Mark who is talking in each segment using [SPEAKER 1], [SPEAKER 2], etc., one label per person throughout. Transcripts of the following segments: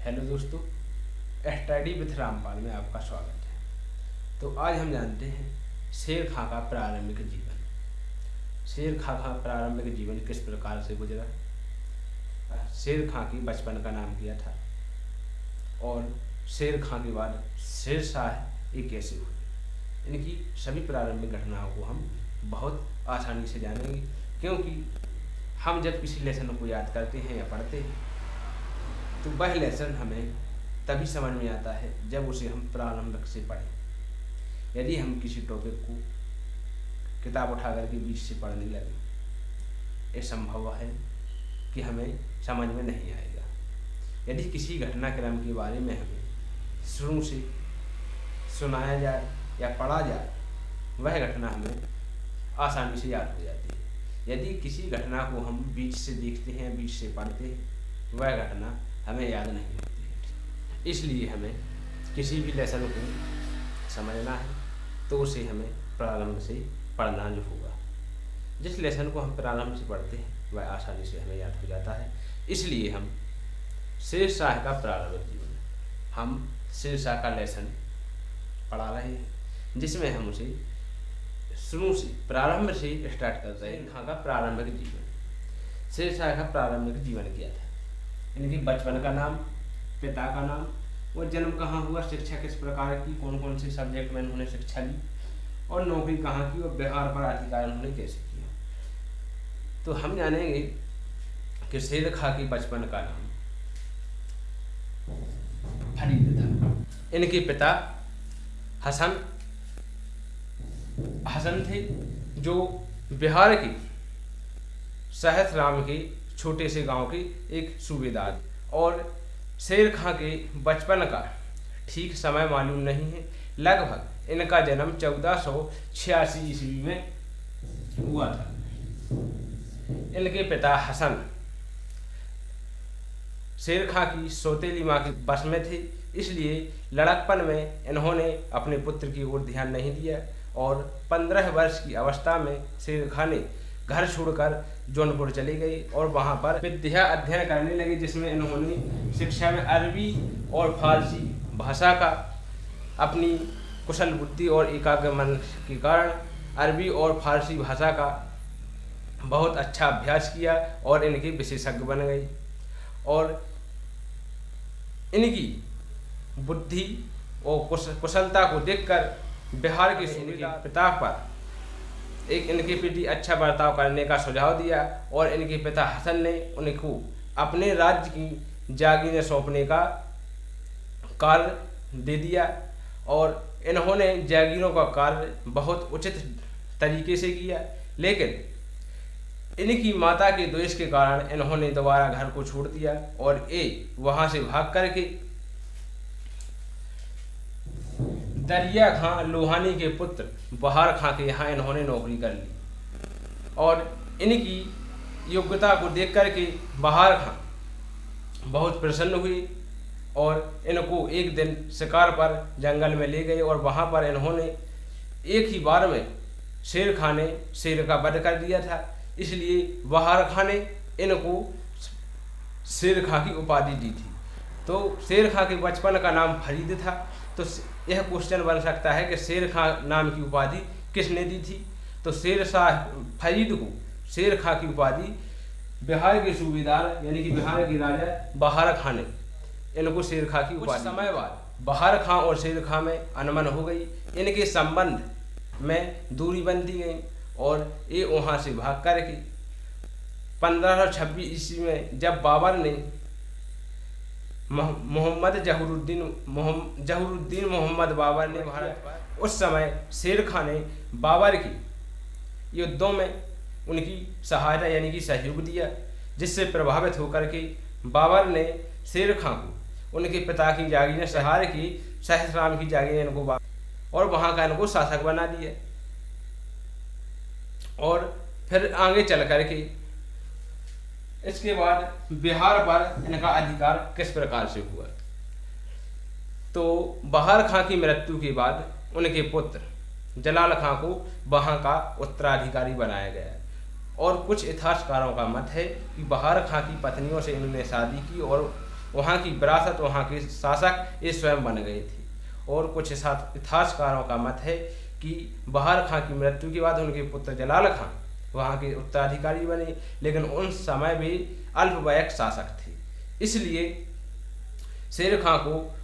[SPEAKER 1] Hello दोस्तों, study with Rampal में आपका स्वागत है। तो आज हम जानते हैं शेर खां का प्रारंभिक जीवन। शेर खां का प्रारंभिक जीवन किस प्रकार से गुजरा, शेर खां की बचपन का नाम क्या था और शेर खां के बाद शेर शाह ये कैसे हुए। इनकी सभी प्रारंभिक घटनाओं को हम बहुत आसानी से जानेंगे, क्योंकि हम जब किसी लेसन को याद करते हैं या पढ़ते हैं तो वह लेसन हमें तभी समझ में आता है जब उसे हम प्रारंभिक से पढ़ें। यदि हम किसी टॉपिक को किताब उठा करके बीच से पढ़ने लगे, ये संभव है कि हमें समझ में नहीं आएगा। यदि किसी घटनाक्रम के बारे में हमें शुरू से सुनाया जाए या पढ़ा जाए, वह घटना हमें आसानी से याद हो जाती है। यदि किसी घटना को हम बीच से देखते हैं, बीच से पढ़ते हैं, वह घटना हमें याद नहीं होती है। इसलिए हमें किसी भी लेसन को समझना है तो उसे हमें प्रारंभ से पढ़ना जो होगा। जिस लेसन को हम प्रारंभ से पढ़ते हैं वह आसानी से हमें याद हो जाता है। इसलिए हम शेर शाह का प्रारंभिक जीवन, हम शेर शाह का लेसन पढ़ा रहे हैं, जिसमें हम उसे शुरू से प्रारंभ से स्टार्ट कर रहे हैं। खां का प्रारंभिक जीवन। शेर शाह का प्रारंभिक जीवन क्या था, इनकी बचपन का नाम, पिता का नाम, वो जन्म कहाँ हुआ, शिक्षा किस प्रकार की, कौन कौन से सब्जेक्ट में उन्होंने शिक्षा ली और नौकरी कहाँ की और बिहार पर अधिकार उन्होंने कैसे किया। तो हम जानेंगे कि शेर खां की बचपन का नाम फरीद था। इनके पिता हसन थे, जो बिहार के सहसराम के छोटे से गांव के एक सूबेदार। और शेर खां के बचपन का ठीक समय मालूम नहीं है। लगभग इनका जन्म 1486 ईस्वी में हुआ था। इनके पिता हसन शेर खां की सौतेली मां के बस में थे, इसलिए लड़कपन में इन्होंने अपने पुत्र की ओर ध्यान नहीं दिया और 15 वर्ष की अवस्था में शेर खां ने घर छोड़कर जौनपुर चले गए और वहां पर विद्या अध्ययन करने लगे, जिसमें इन्होंने शिक्षा में अरबी और फारसी भाषा का अपनी कुशल बुद्धि और एकाग्र मन के कारण अरबी और फारसी भाषा का बहुत अच्छा अभ्यास किया और इनके विशेषज्ञ बन गए। और इनकी बुद्धि और कुशलता को देखकर बिहार के सूबेदार पिता पर एक इनके प्रति अच्छा बर्ताव करने का सुझाव दिया और इनके पिता हसन ने उनको अपने राज्य की जागीरें सौंपने का कार्य दे दिया और इन्होंने जागीरों का कार्य बहुत उचित तरीके से किया। लेकिन इनकी माता के द्वेष के कारण इन्होंने दोबारा घर को छोड़ दिया और ये वहां से भाग करके दरिया खां लोहानी के पुत्र बहार खां के यहाँ इन्होंने नौकरी कर ली। और इनकी योग्यता को देख करके बहार खां बहुत प्रसन्न हुए और इनको एक दिन शिकार पर जंगल में ले गए और वहाँ पर इन्होंने एक ही बार में शेर खां ने शेर का वध कर दिया था। इसलिए बहार खां ने इनको शेर खां की उपाधि दी थी। तो शेर खां के बचपन का नाम फरीद था। तो यह क्वेश्चन बन सकता है कि शेर खां नाम की उपाधि किसने दी थी। तो शेर शाह फरीद को शेर खां की उपाधि बिहार के सूबेदार यानी कि बिहार के राजा बहार खां ने इनको शेर खां की उपाधि। समय बाद बहार खां और शेर खां में अनबन हो गई, इनके संबंध में दूरी बनती गई और ये वहाँ से भाग करके 1526 ईस्वी में जब बाबर ने जहूरुद्दीन मोहम्मद बाबर ने भारत पर, उस समय शेर खां ने बाबर की युद्धों में उनकी सहायता यानी कि सहयोग दिया, जिससे प्रभावित होकर के बाबर ने शेर खां को उनके पिता की जागीरें सहार की सहसराम की जागीरें इनको और वहाँ का इनको शासक बना दिया। और फिर आगे चल करके इसके बाद बिहार पर इनका अधिकार किस प्रकार से हुआ। तो बहार खां की मृत्यु के बाद उनके पुत्र जलाल खां को वहाँ का उत्तराधिकारी बनाया गया और कुछ इतिहासकारों का मत है कि बहार खां की पत्नियों से इन्होंने शादी की और वहाँ की विरासत, वहाँ के शासक ये स्वयं बन गए थे। और कुछ इतिहासकारों का मत है कि बहार खां की मृत्यु के बाद उनके पुत्र जलाल खां वहाँ के उत्तराधिकारी बने, लेकिन उन समय भी अल्पवयस्क शासक थे, इसलिए शेर खां को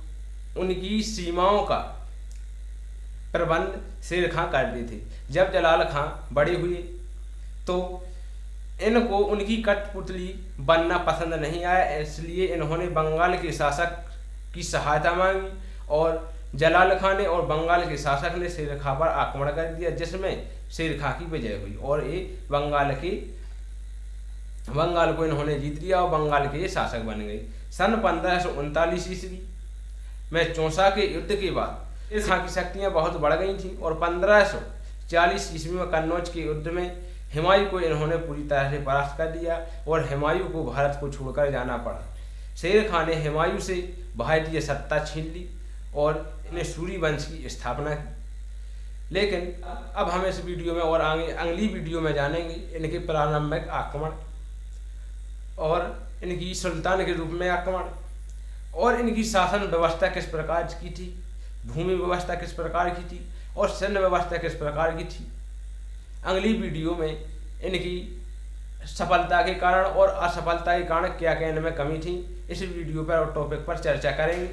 [SPEAKER 1] उनकी सीमाओं का प्रबंध शेर खां करते थे। जब जलाल खां बड़े हुए तो इनको उनकी कठपुतली बनना पसंद नहीं आया, इसलिए इन्होंने बंगाल के शासक की सहायता मांगी और जलाल खां ने और बंगाल के शासक ने शेर खां पर आक्रमण कर दिया, जिसमें शेर खां की विजय हुई और ये बंगाल को इन्होंने जीत लिया और बंगाल के ये शासक बन गए। सन 1539 ईस्वी में चौसा के युद्ध के बाद शेर खां की शक्तियाँ बहुत बढ़ गई थीं और 1540 ईस्वी में कन्नौज के युद्ध में हुमायूं को इन्होंने पूरी तरह से परास्त कर दिया और हुमायूं को भारत को छोड़कर जाना पड़ा। शेर खां ने हुमायूं से भारतीय सत्ता छीन ली और इन्हें सूरी वंश की स्थापना की। लेकिन अब हम इस वीडियो में और आगे अगली वीडियो में जानेंगे इनके प्रारंभिक आक्रमण और इनकी सुल्तान के रूप में आक्रमण और इनकी शासन व्यवस्था किस प्रकार की थी, भूमि व्यवस्था किस प्रकार की थी और सैन्य व्यवस्था किस प्रकार की थी। अगली वीडियो में इनकी सफलता के कारण और असफलता के कारण क्या क्या इनमें कमी थी, इस वीडियो पर और टॉपिक पर चर्चा करेंगे।